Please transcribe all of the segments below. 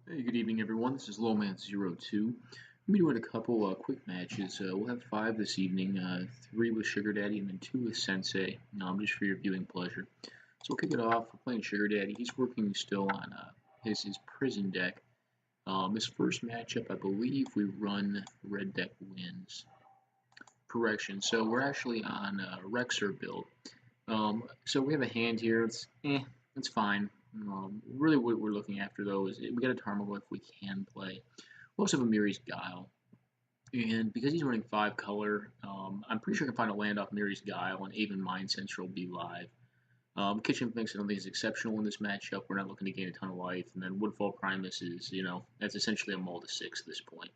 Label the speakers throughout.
Speaker 1: Hey, good evening, everyone. This is Lowman02. We'll be doing a couple quick matches. We'll have five this evening, three with Sugar Daddy and then two with Sensei, just for your viewing pleasure. So we'll kick it off. We're playing Sugar Daddy. He's working still on his prison deck. His first matchup, I believe we run red deck wins. Correction. So we're actually on RecSUR build. So we have a hand here. It's fine. Really, what we're looking after though is we got a Tarmogoyf we can play. We also have a Miri's Guile, and because he's running five color, I'm pretty sure I can find a land off Miri's Guile, and even Mind Sensor will be live. Kitchen Finks I don't think is exceptional in this matchup. We're not looking to gain a ton of life, and then Woodfall Primus is, that's essentially a mull to 6 at this point.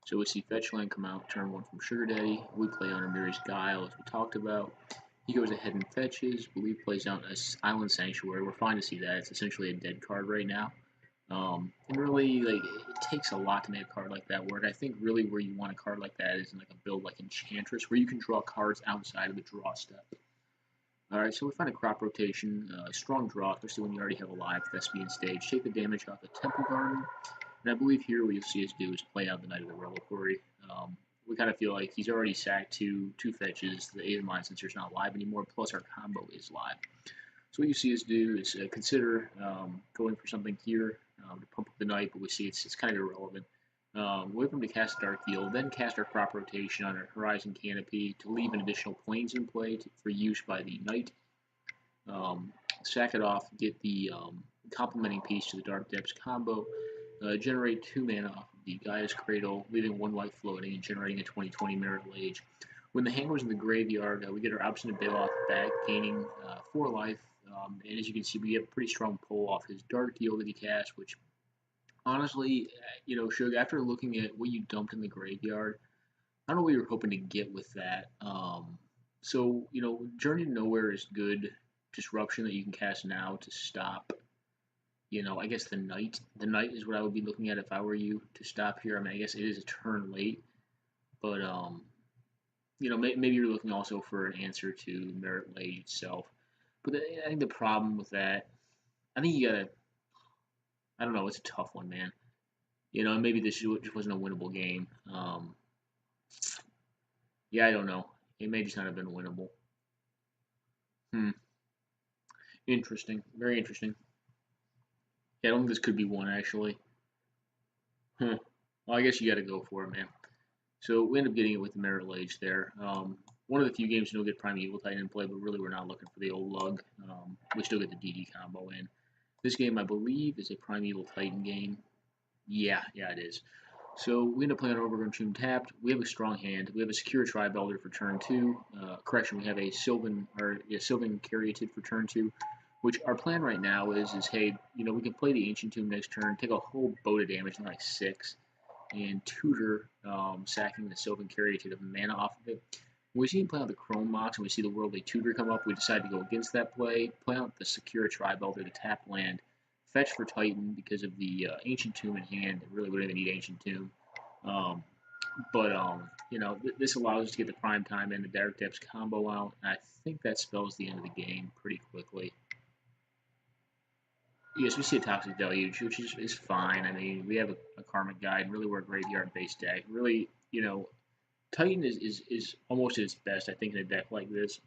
Speaker 1: So we see Fetch Land come out, turn 1 from Sugar Daddy. We play on Miri's Guile, as we talked about. He goes ahead and fetches. Believe plays down an Island Sanctuary. We're fine to see that. It's essentially a dead card right now. And really, it takes a lot to make a card like that work. I think really where you want a card like that is in like a build like Enchantress, where you can draw cards outside of the draw step. Alright, so we find a crop rotation, strong draw, especially when you already have a live Thespian stage. Take the damage off the Temple Garden, and I believe here what you'll see us do is play out the Knight of the Reliquary. We kind of feel like he's already sacked two fetches, the Aid of Mind Sensor is not live anymore, plus our combo is live. So what you see us do is consider going for something here to pump up the Knight, but we see it's kind of irrelevant. Wait for him to cast Dark Yield, then cast our crop rotation on our Horizon Canopy to leave an additional planes in play for use by the Knight. Sack it off, get the complementing piece to the Dark Depths combo, generate 2 mana off of the Gaia's Cradle, leaving 1 white floating and generating a 20/20 Merit Lage. When the hand goes in the graveyard, we get our Obstinate Bailoff back, gaining 4 life. And as you can see, we have a pretty strong pull off his Dark Yield that he cast, which honestly, Shug, after looking at what you dumped in the graveyard, I don't know what you're hoping to get with that. Journey to Nowhere is good disruption that you can cast now to stop, I guess the Knight. The Knight is what I would be looking at if I were you to stop here. I mean, I guess it is a turn late, but, maybe you're looking also for an answer to Merit Lage itself. But I think the problem with that, I think you gotta, I don't know, it's a tough one, man. Maybe this just wasn't a winnable game. Yeah, I don't know. It may just not have been winnable. Hmm. Interesting. Very interesting. Yeah, I don't think this could be one, actually. Huh. Well, I guess you got to go for it, man. So we end up getting it with the Merit Lage there. One of the few games you'll get Primeval Titan in play, but really we're not looking for the old lug. We still get the DD combo in. This game, I believe, is a Primeval Titan game. Yeah, it is. So we end up playing Overgrown Tomb tapped. We have a strong hand. We have a Secure Tribe Elder for turn 2. Correction, we have a Sylvan Caryatid for turn 2. Which our plan right now is hey, we can play the Ancient Tomb next turn, take a whole boat of damage in like 6, and tutor, sacking the Sylvan Caryatid of mana off of it. When we see him play out the Chrome Mox and we see the Worldly Tutor come up, we decide to go against that play out the Secure Tribe Elder to tap land, fetch for Titan because of the Ancient Tomb in hand. It really wouldn't even need Ancient Tomb. This allows us to get the Prime Time and the Dark Depths combo out, and I think that spells the end of the game pretty quickly. Yes, we see a Toxic Deluge, which is fine. I mean, we have a Karmic Guide, really we're a graveyard-based deck. Really, Titan is almost at its best, I think, in a deck like this,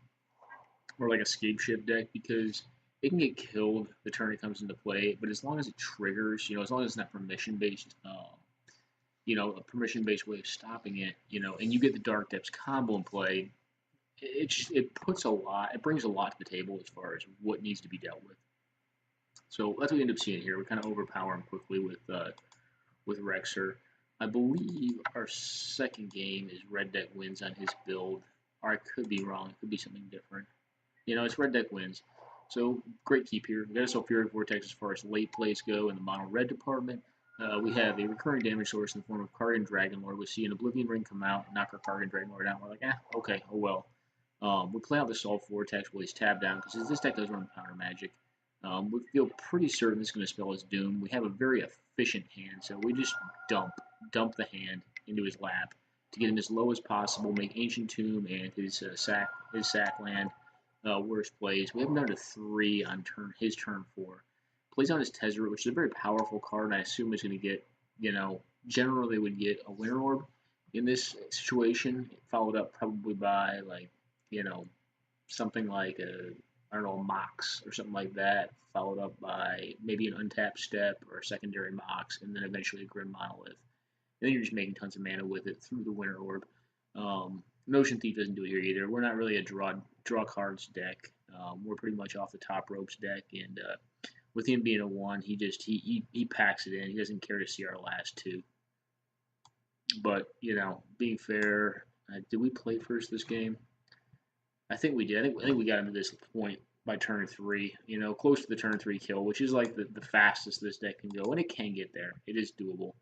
Speaker 1: or like a Scape Ship deck, because it can get killed the turn it comes into play, but as long as it triggers, as long as it's not permission-based, a permission-based way of stopping it, and you get the Dark Depths combo in play, it brings a lot to the table as far as what needs to be dealt with. So that's what we end up seeing here. We kind of overpower him quickly with RecSUR. I believe our second game is Red Deck wins on his build, or I could be wrong. It could be something different. It's Red Deck wins. So great keep here. We got a Sulfuric Vortex as far as late plays go in the mono red department. We have a recurring damage source in the form of Kargan Dragonlord. We see an Oblivion Ring come out, knock our Kargan Dragonlord out. We're like, okay, oh well. We play out the Sulf Vortex while he's tabbed down because this deck does run Powder Magic. We feel pretty certain this is going to spell his doom. We have a very efficient hand, so we just dump the hand into his lap to get him as low as possible, make Ancient Tomb and his sack land worst plays. We have him down to 3 on his turn 4. Plays on his Tezzeret, which is a very powerful card, and I assume is going to get, generally would get a Winter Orb in this situation, followed up probably by, like, you know, something like I don't know, a Mox or something like that, followed up by maybe an Untapped Step or a secondary Mox, and then eventually a Grim Monolith. And then you're just making tons of mana with it through the Winter Orb. Notion Thief doesn't do it here either. We're not really a draw cards deck. We're pretty much off the top ropes deck, and with him being a 1, he packs it in. He doesn't care to see our last 2. But, being fair, did we play first this game? I think we did. I think we got into this point by turn 3, close to the turn 3 kill, which is like the fastest this deck can go, and it can get there. It is doable.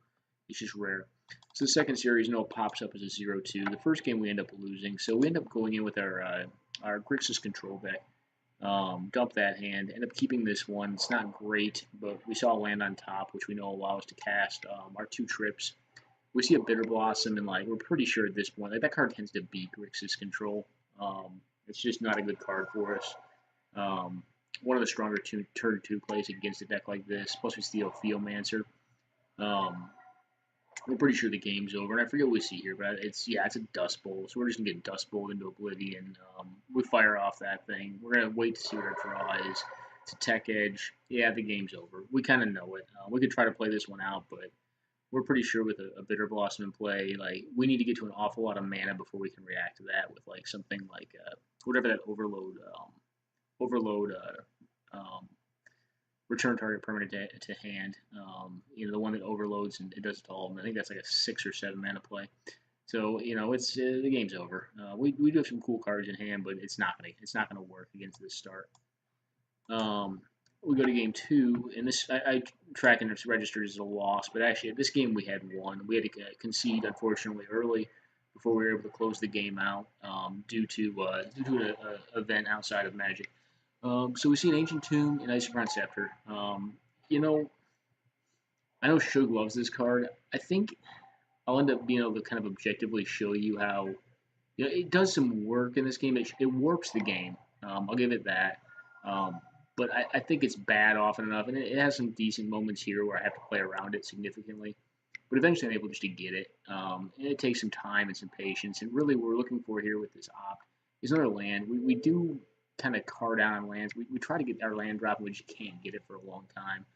Speaker 1: It's just rare. So the second series, it pops up as a 0-2. The first game we end up losing, so we end up going in with our Grixis Control deck. Dump that hand, end up keeping this one. It's not great, but we saw a land on top, which we know will allow us to cast our 2 trips. We see a Bitter Blossom, and we're pretty sure at this point, that card tends to beat Grixis Control. It's just not a good card for us. One of the stronger turn 2 plays against a deck like this. Plus we steal Theomancer. We're pretty sure the game's over, and I forget what we see here, but it's a Dust Bowl, so we're just going to get Dust Bowl into Oblivion. We fire off that thing. We're going to wait to see what our draw is. It's a Tech Edge. Yeah, the game's over. We kind of know it. We could try to play this one out, but we're pretty sure with a Bitter Blossom in play, we need to get to an awful lot of mana before we can react to that with, something like whatever that Overload return target permanent to hand. The one that overloads and it does it to all of them. I think that's like a 6 or 7 mana play. So it's the game's over. We do have some cool cards in hand, but it's not gonna work against this start. We go to game 2, and this I track and it's registered as a loss, but actually this game we had won. We had to concede unfortunately early before we were able to close the game out due to an event outside of Magic. So we see an Ancient Tomb and Isochron Scepter. I know Shug loves this card. I think I'll end up being able to kind of objectively show you how it does some work in this game. It warps the game. I'll give it that. But I think it's bad often enough, and it has some decent moments here where I have to play around it significantly. But eventually I'm able just to get it. And it takes some time and some patience. And really what we're looking for here with this opt is another land. We do kind of car down on lands. We try to get our land drop, and we just can't get it for a long time.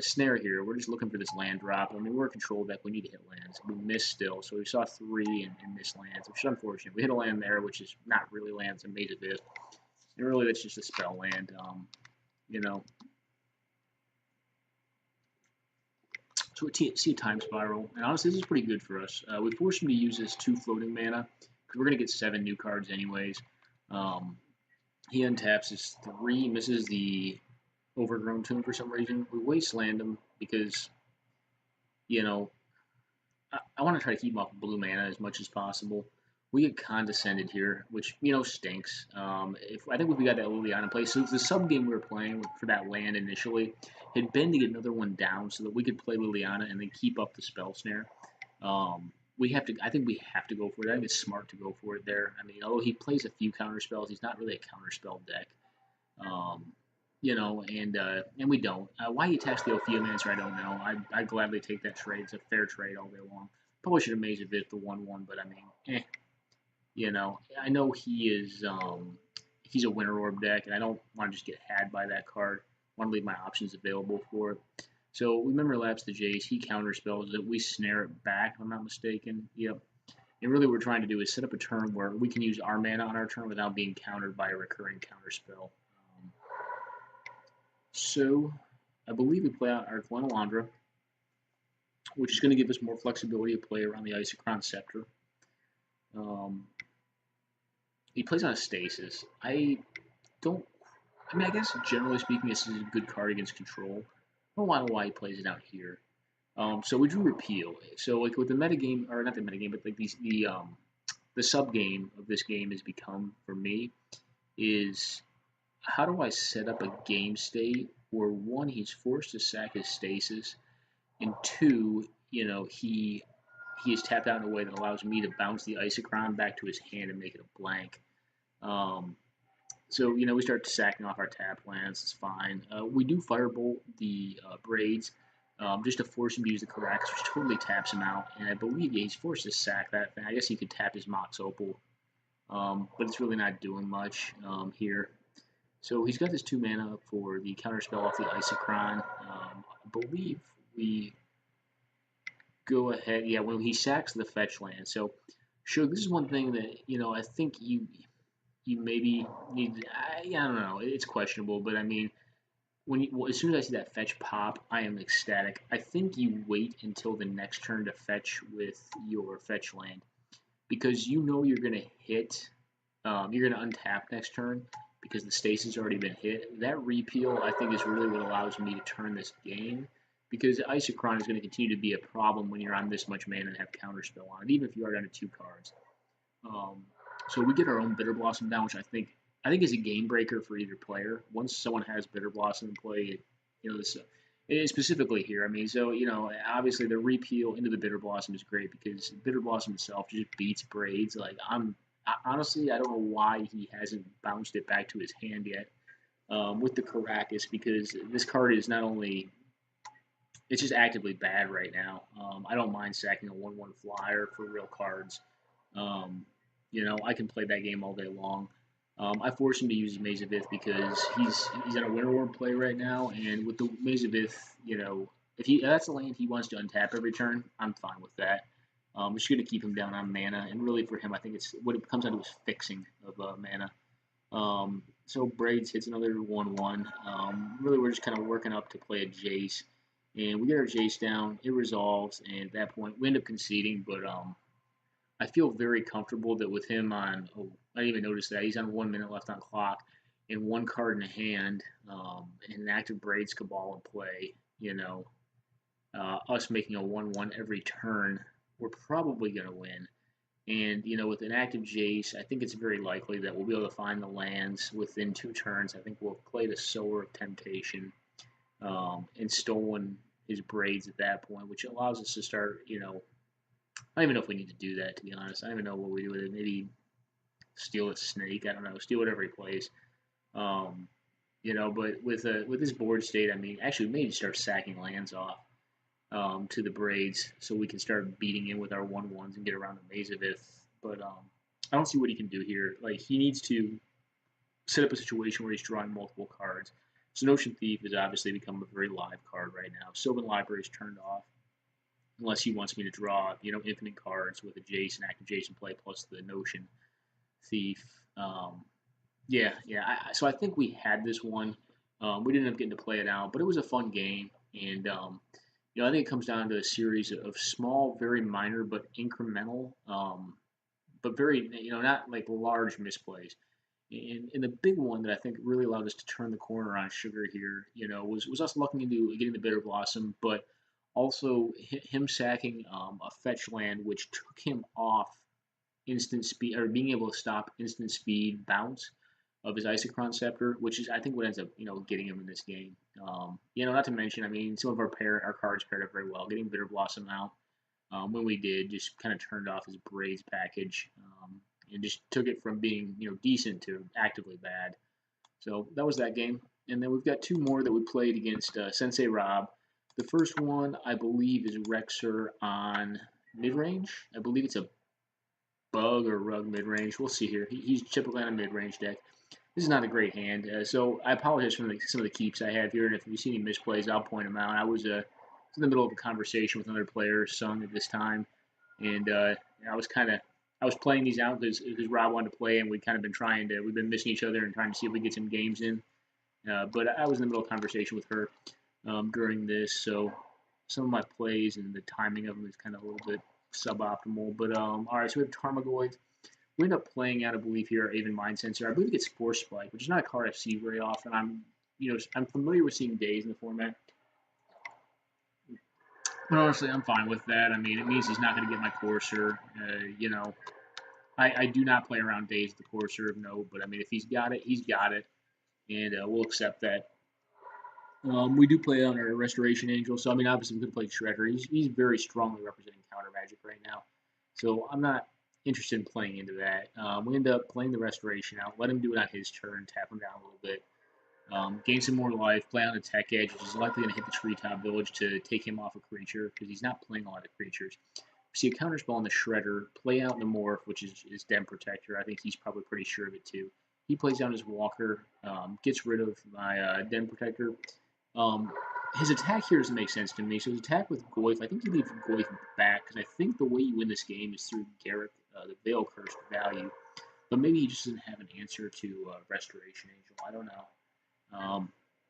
Speaker 1: Snare here, we're just looking for this land drop. I mean, we're a control deck. We need to hit lands. We missed still, so we saw 3 and missed lands, which is unfortunate. We hit a land there, which is not really land, it's a Maze of Ith. And really, that's just a spell land, So we see a Time Spiral, and honestly, this is pretty good for us. We forced him to use his 2 floating mana, because we're going to get 7 new cards anyways. He untaps his 3, misses the Overgrown Tomb for some reason. We wasteland him because, I want to try to keep him off blue mana as much as possible. We get Condescended here, which, stinks. I think if we got that Liliana in place, so the sub game we were playing for that land initially had been to get another one down so that we could play Liliana and then keep up the Spell Snare. I think we have to go for it. I think it's smart to go for it there. I mean, although he plays a few counter spells, he's not really a counter spell deck. And we don't. Why he attached the Ophiamancer, I don't know. I'd gladly take that trade. It's a fair trade all day long. Probably should have made a bit the 1/1, but I mean, I know he is. He's a Winter Orb deck, and I don't want to just get had by that card. I want to leave my options available for it. So we remember Lapse the Jace. He counterspells it. We snare it back, if I'm not mistaken. Yep. And really what we're trying to do is set up a turn where we can use our mana on our turn without being countered by a recurring counterspell. So I believe we play out our Glenalandra, which is going to give us more flexibility to play around the Isochron Scepter. He plays on a Stasis. I guess generally speaking, this is a good card against control. I don't know why he plays it out here. So we drew Repeal. So with the metagame, or not the metagame, but the sub game of this game has become for me is how do I set up a game state where 1, he's forced to sack his Stasis, and 2, he is tapped out in a way that allows me to bounce the Isochron back to his hand and make it a blank. So, you know, we start sacking off our tap lands. It's fine. We do firebolt the braids just to force him to use the Caracas, which totally taps him out. And I believe, yeah, he's forced to sack that thing. I guess he could tap his Mox Opal, but it's really not doing much here. So he's got this 2 mana for the counterspell off the Isochron. I believe we go ahead. Yeah, when he sacks the fetch land. So, sure, this is one thing that, you know, I think you maybe need. I don't know. It's questionable, but I mean, as soon as I see that fetch pop, I am ecstatic. I think you wait until the next turn to fetch with your fetch land because you know you're gonna hit. You're gonna untap next turn because the stasis has already been hit. That repeal, I think, is really what allows me to turn this game because Isochron is going to continue to be a problem when you're on this much mana and have counterspell on it, even if you are down to 2 cards. Um, so we get our own Bitter Blossom down, which I think is a game breaker for either player. Once someone has Bitter Blossom in play, you know this. Specifically here, I mean, so you know, obviously the repeal into the Bitter Blossom is great because Bitter Blossom itself just beats Braids. Like honestly, I don't know why he hasn't bounced it back to his hand yet with the Caracas because this card is not only it's just actively bad right now. I don't mind sacking a 1/1 flyer for real cards. Um, you know, I can play that game all day long. I forced him to use Maze of Ith because he's on a Winter War play right now, and with the Maze of Ith, you know, if that's a land he wants to untap every turn, I'm fine with that. I'm just going to keep him down on mana, and really for him, I think it's what it comes down to is fixing of mana. So Braids hits another 1/1. Really, we're just kind of working up to play a Jace, and we get our Jace down. It resolves, and at that point, we end up conceding, but I feel very comfortable that with him on, oh, I didn't even notice that. He's on 1 minute left on clock and 1 card in hand, and an active Braids Cabal in play, you know, us making a 1/1 every turn, we're probably going to win. And, you know, with an active Jace, I think it's very likely that we'll be able to find the lands within 2 turns. I think we'll play the Sower of Temptation and Stolen his Braids at that point, which allows us to start, you know, I don't even know if we need to do that, to be honest. I don't even know what we do with it. Maybe steal a snake. I don't know. Steal whatever he plays. Um, you know, but with this board state, I mean, actually, we may start sacking lands off to the Braids so we can start beating in with our 1/1s and get around the Maze of Ith. But I don't see what he can do here. Like, he needs to set up a situation where he's drawing multiple cards. So Notion Thief has obviously become a very live card right now. Sylvan Library is turned off unless he wants me to draw, you know, infinite cards with a Jason, active Jason play plus the Notion Thief. So I think we had this one. We didn't end up getting to play it out, but it was a fun game, and you know, I think it comes down to a series of small, very minor but incremental, but very, you know, not like large misplays. And the big one that I think really allowed us to turn the corner on Sugar here, you know, was us looking into getting the Bitter Blossom, but also him sacking a fetch land, which took him off instant speed or being able to stop instant speed bounce of his Isochron Scepter, which is I think what ends up getting him in this game. You know, not to mention, I mean, some of our cards paired up very well. Getting Bitter Blossom out when we did just kind of turned off his Braids package and just took it from being decent to actively bad. So that was that game, and then we've got 2 more that we played against Sensei Rob. The first one, I believe, is RecSUR on mid-range. I believe it's a bug or rug mid-range. We'll see here. He's typically on a mid-range deck. This is not a great hand, so I apologize for some of the keeps I have here, and if you see any misplays, I'll point them out. I was in the middle of a conversation with another player, Sung, at this time, and I was playing these out because Rob wanted to play, and we've been missing each other and trying to see if we get some games in. But I was in the middle of a conversation with her during this, so some of my plays and the timing of them is kind of a little bit suboptimal. But all right, so we have Tarmogoyf. We end up playing out, I believe, here Aven Mind Sensor. I believe it gets Force Spike, which is not a card I see very often. I'm familiar with seeing Days in the format. But honestly, I'm fine with that. I mean, it means he's not going to get my Courser. I do not play around Days with the Courser of note, but I mean, if he's got it, he's got it, and we'll accept that. We do play on our Restoration Angel, so I mean, obviously we could play Shredder. He's very strongly representing counter magic right now, so I'm not interested in playing into that. We end up playing the Restoration out, let him do it on his turn, tap him down a little bit, gain some more life, play on the Tech Edge, which is likely going to hit the Treetop Village to take him off a creature because he's not playing a lot of creatures. See a counterspell on the Shredder, play out the Morph, which is Den Protector. I think he's probably pretty sure of it too. He plays down his Walker, gets rid of my Den Protector. His attack here doesn't make sense to me. So his attack with Goyf, I think you leave Goyf back because I think the way you win this game is through Garrick, the Veil Cursed value. But maybe he just doesn't have an answer to Restoration Angel. I don't know.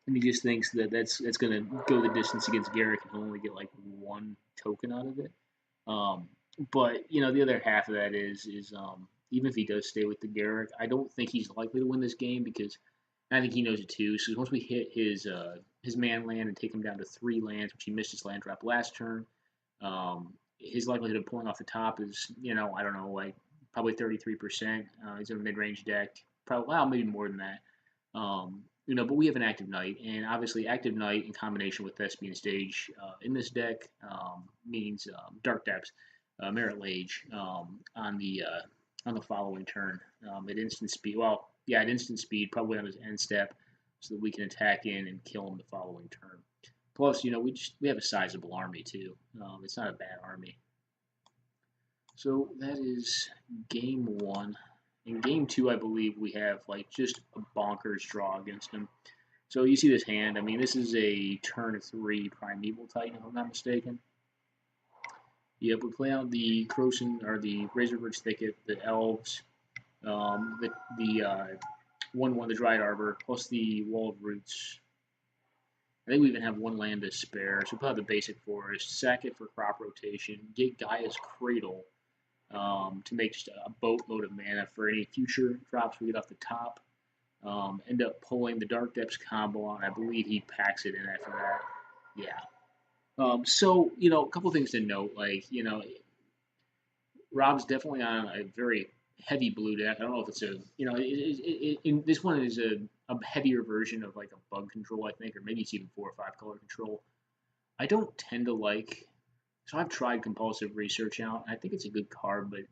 Speaker 1: And he just thinks that that's going to go the distance against Garrick and only get like one token out of it. But you know, the other half of that is even if he does stay with the Garrick, I don't think he's likely to win this game because I think he knows it too. So once we hit his man land and take him down to 3 lands, which he missed his land drop last turn, his likelihood of pulling off the top is, you know, I don't know, like probably 33%. He's in a mid-range deck, probably well maybe more than that. You know, but we have an Active Knight, and obviously Active Knight in combination with Thespian Stage in this deck means Dark Depths, Merit Lage on the following turn at instant speed. Well, yeah, at instant speed, probably on his end step, so that we can attack in and kill him the following turn. Plus, you know, we have a sizable army too. It's not a bad army. So that is game 1. In game 2, I believe we have like just a bonkers draw against him. So you see this hand. I mean, this is a turn 3 Primeval Titan, if I'm not mistaken. Yep, we play out the Croson or the Razorbird's Thicket, the Elves, the 1/1, the Dried Arbor, plus the Wall of Roots. I think we even have 1 land to spare. So we put out the basic forest, sack it for crop rotation, get Gaia's Cradle. To make just a boatload of mana for any future drops we get off the top. End up pulling the Dark Depths combo on. I believe he packs it in after that. Yeah. So, you know, a couple things to note. Like, you know, Rob's definitely on a very heavy blue deck. I don't know if it's a, you know, this one is a heavier version of like a bug control, I think, or maybe it's even 4 or 5 color control. I don't tend to like. So I've tried Compulsive Research out. I think it's a good card, but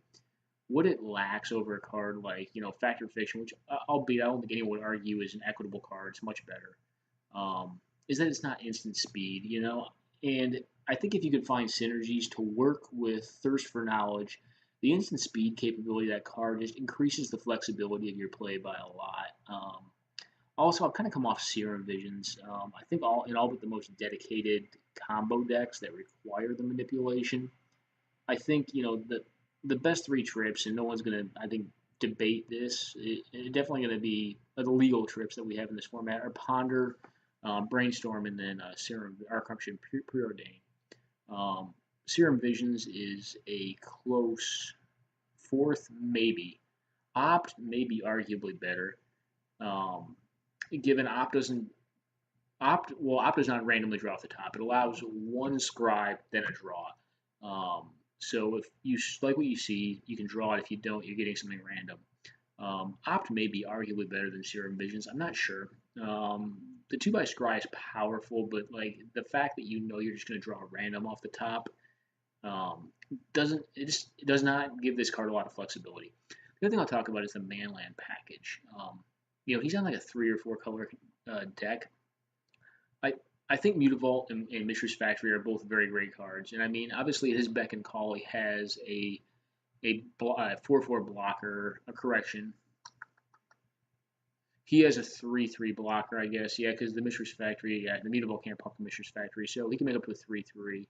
Speaker 1: what it lacks over a card like, you know, Factor Fiction, which albeit I don't think anyone would argue is an equitable card, it's much better, is that it's not instant speed, you know? And I think if you could find synergies to work with Thirst for Knowledge, the instant speed capability of that card just increases the flexibility of your play by a lot. Also, I've kind of come off Serum Visions. I think all but the most dedicated combo decks that require the manipulation. I think, you know, the best 3 trips, and no one's going to, I think, debate this. It's definitely going to be the legal trips that we have in this format are Ponder, Brainstorm, and then Serum Corruption Preordain. Serum Visions is a close 4th, maybe. Opt may be arguably better. Given Opt does not randomly draw off the top. It allows 1 scribe, then a draw. So if you like what you see, you can draw it. If you don't, you're getting something random. Opt may be arguably better than Serum Visions. I'm not sure. The 2x Scry is powerful, but like the fact that you know you're just going to draw a random off the top does not give this card a lot of flexibility. The other thing I'll talk about is the Manland package. You know, he's on like a 3 or 4 color deck. I think Mutavault and Mishra's Factory are both very great cards. And I mean, obviously his beck and call, he has a 4/4 blocker, a correction. He has a 3/3 blocker, I guess. Yeah, because the Mishra's Factory, the Mutavault can't pump the Mishra's Factory, so he can make up with 3/3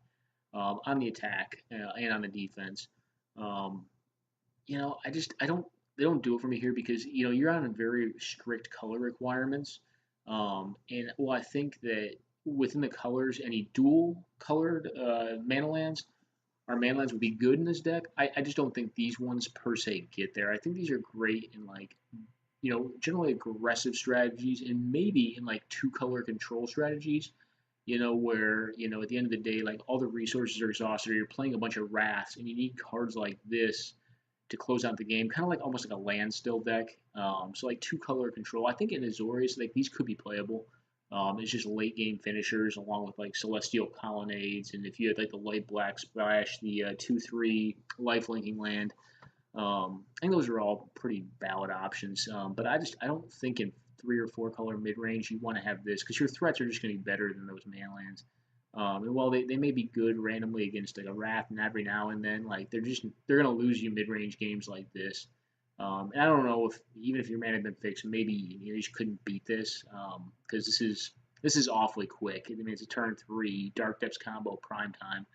Speaker 1: on the attack and on the defense. You know, they don't do it for me here because, you know, you're on a very strict color requirements. And well, I think that within the colors, any dual colored mana lands would be good in this deck. I just don't think these ones per se get there. I think these are great in like, you know, generally aggressive strategies and maybe in like 2 color control strategies, you know, where, you know, at the end of the day, like all the resources are exhausted, or you're playing a bunch of wraths and you need cards like this to close out the game, kind of like almost like a land still deck. So like 2 color control. I think in Azorius, like these could be playable. It's just late game finishers along with like Celestial Colonnades, and if you had like the light black splash, the 2/3 life linking land, I think those are all pretty valid options. But I don't think in 3 or 4 color mid range you want to have this because your threats are just going to be better than those man lands. And while they may be good randomly against like a Wrath and every now and then, like they're going to lose you mid range games like this. And I don't know if even if your mana had been fixed, maybe you just couldn't beat this because this is awfully quick. I mean, it's a turn 3 Dark Depths combo prime time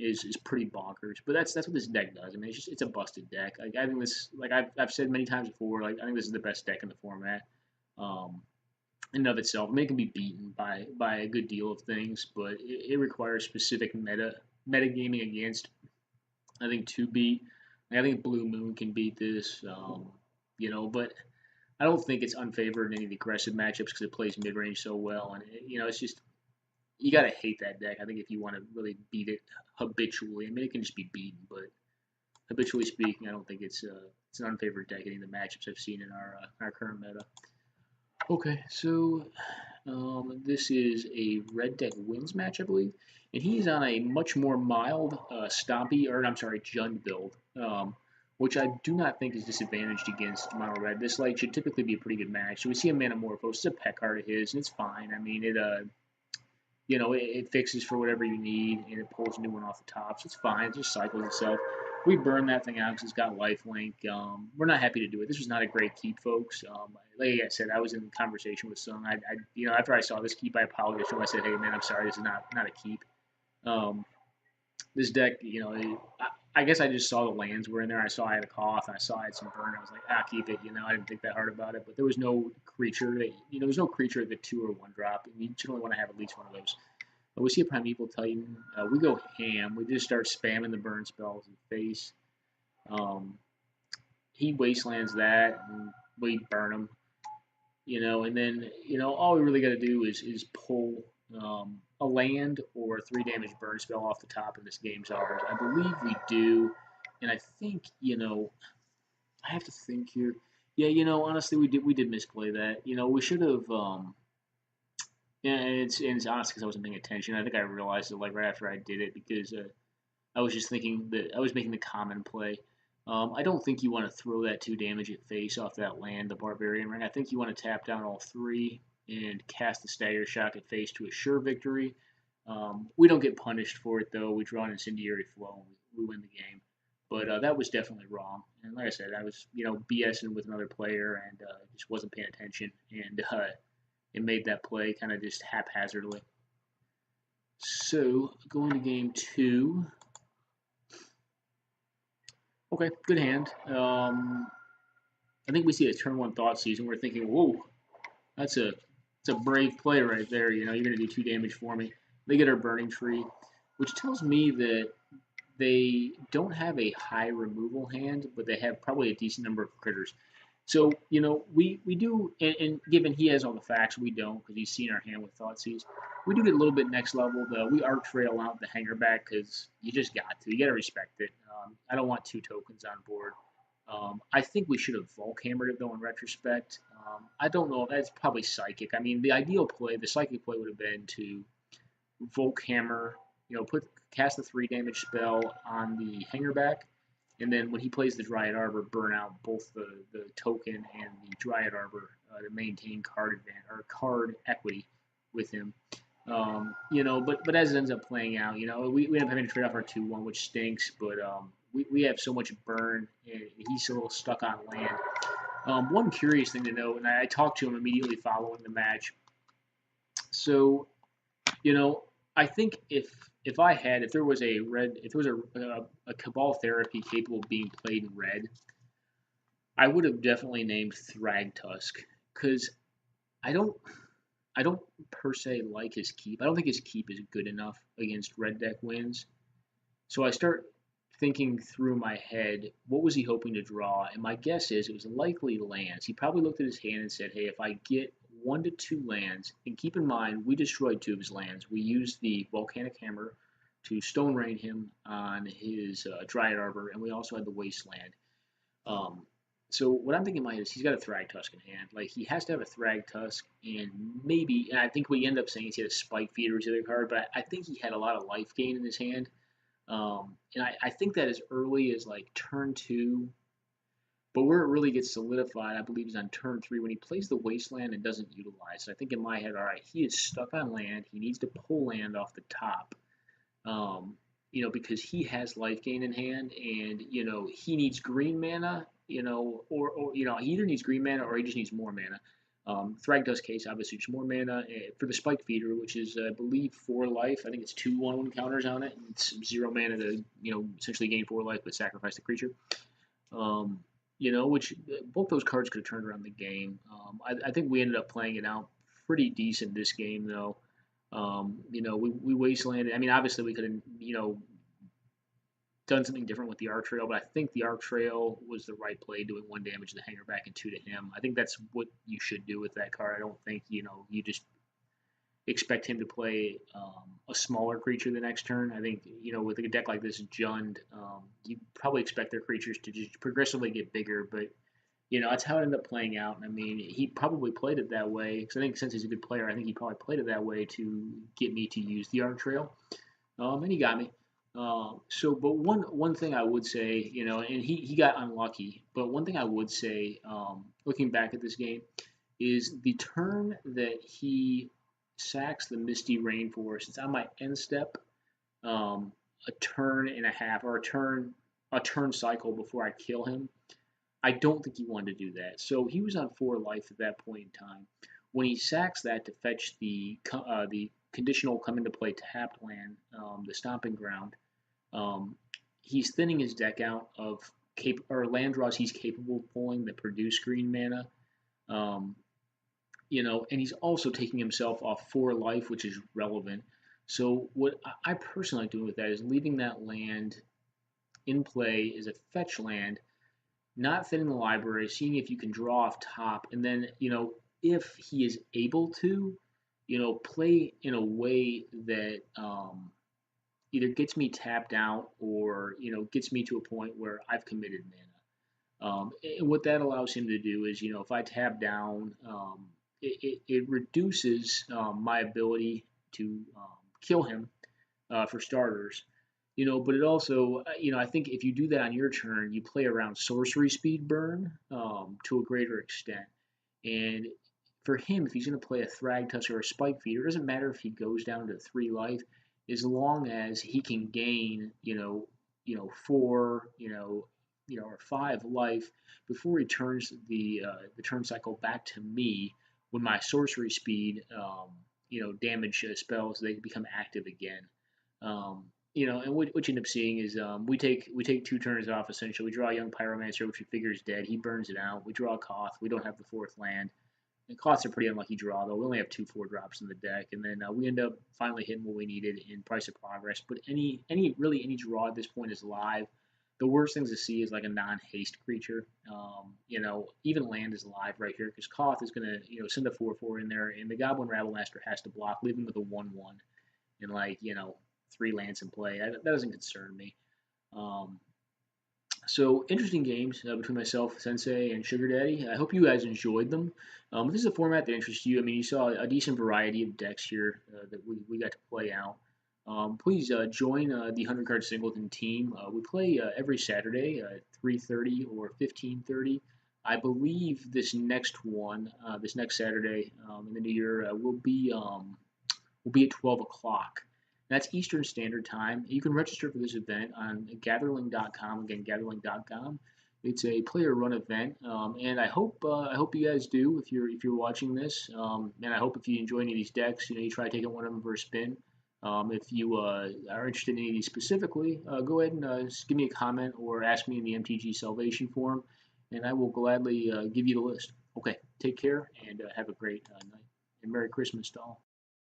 Speaker 1: is pretty bonkers. But that's what this deck does. I mean, it's a busted deck. Like I think this, like I've said many times before, like I think this is the best deck in the format. Um, in and of itself, I mean, it can be beaten by a good deal of things, but it requires specific meta gaming against. I think to beat. I think Blue Moon can beat this. But I don't think it's unfavored in any of the aggressive matchups because it plays mid range so well, and it's just you gotta hate that deck. I think if you want to really beat it habitually, I mean it can just be beaten, but habitually speaking, I don't think it's an unfavored deck in any of the matchups I've seen in our current meta. Okay, so this is a red deck wins match, I believe, and he's on a much more mild Stompy, or I'm sorry, Jund build, which I do not think is disadvantaged against mono red. This light should typically be a pretty good match. So we see a Manamorphose, it's a pet card of his, and it's fine. I mean, it fixes for whatever you need, and it pulls a new one off the top, so it's fine. It just cycles itself. We burn that thing out because it's got lifelink. We're not happy to do it. This was not a great keep, folks. Like I said, I was in conversation with Sung. After I saw this keep, I apologized to him. I said, "Hey, man, I'm sorry. This is not a keep." Um, this deck, I guess I just saw the lands were in there. I saw I had a cough, and I saw I had some burn. I was like, keep it. I didn't think that hard about it. But there was no creature there was no creature at the 2 or 1 drop. And you generally want to have at least one of those. But we see a Primeval Titan. We go ham. We just start spamming the burn spells in face. He wastelands that, and we burn him. And then all we really got to do is pull a land or a 3 damage burn spell off the top, and this game's ours. I believe we do, and I think I have to think here. Yeah, honestly, we did misplay that. We should have. Yeah, and it's honest because I wasn't paying attention. I think I realized it like right after I did it because I was just thinking that I was making the common play. I don't think you want to throw that 2 damage at face off that land, the Barbarian Ring. I think you want to tap down all 3 and cast the Stagger Shock at face to assure victory. We don't get punished for it, though. We draw an Incendiary Flow and we win the game. But that was definitely wrong. And like I said, I was, BSing with another player and just wasn't paying attention. And it made that play kind of just haphazardly. So, going to game 2. Okay, good hand. I think we see a turn 1 Thought Season. We're thinking, whoa, that's a brave play right there. You're going to do 2 damage for me. They get our Burning Tree, which tells me that they don't have a high removal hand, but they have probably a decent number of critters. So, we do, and given he has all the facts, we don't, because he's seen our hand with Thoughtseize. We do get a little bit next level, though. We arc trail out the hanger back because you just got to. You got to respect it. I don't want 2 tokens on board. I think we should have Volk Hammered it, though, in retrospect. I don't know. That's probably Psychic. I mean, the ideal play, the Psychic play would have been to Volk Hammer, cast the 3 damage spell on the hanger back, and then when he plays the Dryad Arbor, burn out both the token and the Dryad Arbor to maintain card advantage or card equity with him. But as it ends up playing out, we end up having to trade off our 2/1, which stinks. But we have so much burn, and he's a little stuck on land. One curious thing to note, and I talked to him immediately following the match. So, I think if there was a Cabal Therapy capable of being played in red, I would have definitely named Thragtusk because I don't per se like his keep. I don't think his keep is good enough against red deck wins. So I start thinking through my head, what was he hoping to draw? And my guess is it was likely lands. He probably looked at his hand and said, hey, if I get 1 to 2 lands, and keep in mind, we destroyed 2 of his lands. We used the Volcanic Hammer to Stone Rain him on his Dryad Arbor, and we also had the Wasteland. So what I'm thinking in my head is he's got a Thragtusk in hand. Like, he has to have a Thragtusk, and I think we end up saying he had a Spike Feeder as the other card, but I think he had a lot of life gain in his hand. And I think that as early as like turn 2, but where it really gets solidified, I believe, is on turn 3 when he plays the wasteland and doesn't utilize. So I think in my head, all right, he is stuck on land. He needs to pull land off the top, um, because he has life gain in hand, and he needs green mana, or he either needs green mana or he just needs more mana. Thragtusk's case, obviously, just more mana for the Spike Feeder, which is, I believe, 4 life. I think it's 2/1 counters on it. It's 0 mana to, essentially gain 4 life, but sacrifice the creature. Um, which both those cards could have turned around the game. I think we ended up playing it out pretty decent this game, though. We wastelanded. I mean, obviously we could have, done something different with the Arc Trail, but I think the Arc Trail was the right play, doing 1 damage to the Hanger back and 2 to him. I think that's what you should do with that card. I don't think, you just expect him to play a smaller creature the next turn. I think, with a deck like this, Jund, you probably expect their creatures to just progressively get bigger, but that's how it ended up playing out. I mean, he probably played it that way because I think since he's a good player, I think he probably played it that way to get me to use the Arc Trail, and he got me. But one thing I would say, and he got unlucky, but one thing I would say, looking back at this game, is the turn that he sacks the Misty Rainforest. It's on my end step, a turn and a half, or a turn cycle before I kill him. I don't think he wanted to do that. So he was on 4 life at that point in time. When he sacks that to fetch the conditional come into play tapped land, the Stomping Ground, he's thinning his deck out of land draws he's capable of pulling that produce green mana. Um, and he's also taking himself off 4 life, which is relevant. So what I personally like doing with that is leaving that land in play as a fetch land, not thinning the library, seeing if you can draw off top, and then if he is able to, play in a way that either gets me tapped out or gets me to a point where I've committed mana. And what that allows him to do is, if I tap down, it reduces my ability to kill him, for starters. But it also, I think if you do that on your turn, you play around sorcery speed burn to a greater extent. And for him, if he's going to play a Thragtusk or a Spike Feeder, it doesn't matter if he goes down to 3 life, as long as he can gain, 4, or 5 life before he turns the turn cycle back to me when my sorcery speed, damage spells they become active again. And what you end up seeing is we take 2 turns off essentially. We draw a Young Pyromancer, which we figure is dead. He burns it out. We draw a Koth. We don't have the 4th land. And Koth's a pretty unlucky draw though. We only have 2 4-drops in the deck, and then we end up finally hitting what we needed in Price of Progress. But any draw at this point is live. The worst things to see is like a non-haste creature. Even land is live right here because Koth is gonna send a 4/4 in there, and the Goblin Rabblemaster has to block, leave him with a 1/1, and 3 lands in play. That doesn't concern me. So interesting games between myself, Sensei, and Sugar Daddy. I hope you guys enjoyed them. If this is a format that interests you, I mean, you saw a decent variety of decks here that we got to play out. Please join the 100 Card Singleton team. We play every Saturday at 3:30 or 15:30. I believe this next Saturday in the new year will be at 12 o'clock. That's Eastern Standard Time. You can register for this event on gatherling.com. Again, gatherling.com. It's a player-run event, and I hope you guys do if you're watching this. And I hope if you enjoy any of these decks, you try taking one of them for a spin. If you are interested in any of these specifically, go ahead and just give me a comment or ask me in the MTG Salvation forum, and I will gladly give you the list. Okay, take care and have a great night, and Merry Christmas to all.